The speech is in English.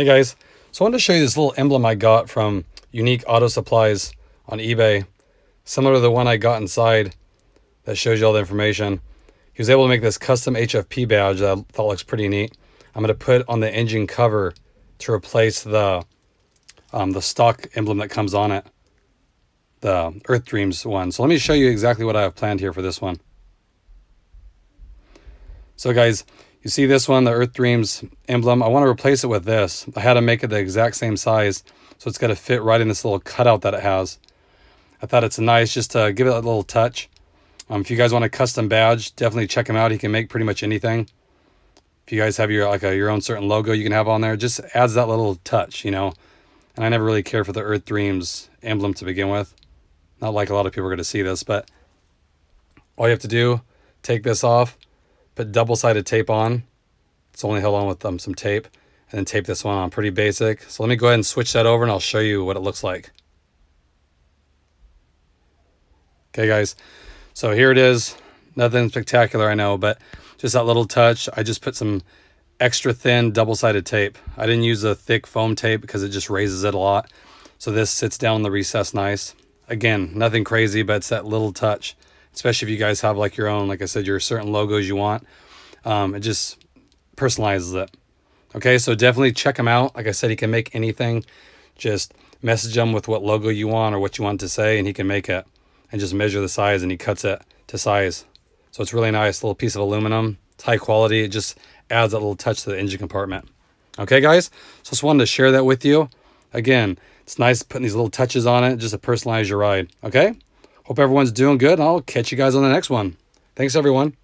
Hey guys, so I wanted to show you this little emblem I got from Unique Auto Supplies on eBay, similar to the one I got inside that shows you all the information. He was able to make this custom HFP badge that I thought looks pretty neat. I'm going to put on the engine cover to replace the stock emblem that comes on it, the Earth Dreams one. So let me show you exactly what I have planned here for this one. So guys, you see this one, the Earth Dreams emblem. I want to replace it with this. I had to make it the exact same size, so it's got to fit right in this little cutout that it has. I thought it's nice just to give it a little touch. If you guys want a custom badge, definitely check him out. He can make pretty much anything. If you guys have your own certain logo you can have on there, just adds that little touch, you know. And I never really cared for the Earth Dreams emblem to begin with. Not like a lot of people are going to see this, but all you have to do, take this off, put double-sided tape on. It's only held on with some tape, and then tape this one on. Pretty basic. So let me go ahead and switch that over and I'll show you what it looks like. Okay guys, so here it is. Nothing spectacular, I know, but just that little touch. I just put some extra thin double-sided tape. I didn't use a thick foam tape because it just raises it a lot. So this sits down in the recess nice. Again, nothing crazy, but it's that little touch. Especially if you guys have like your own, like I said, your certain logos you want. It just personalizes it. Okay, so definitely check him out. Like I said, he can make anything. Just message him with what logo you want or what you want to say, and he can make it. And just measure the size, and he cuts it to size. So it's really nice, little piece of aluminum. It's high quality. It just adds that little touch to the engine compartment. Okay, guys? So just wanted to share that with you. Again, it's nice putting these little touches on it just to personalize your ride. Okay? Hope everyone's doing good. I'll catch you guys on the next one. Thanks, everyone.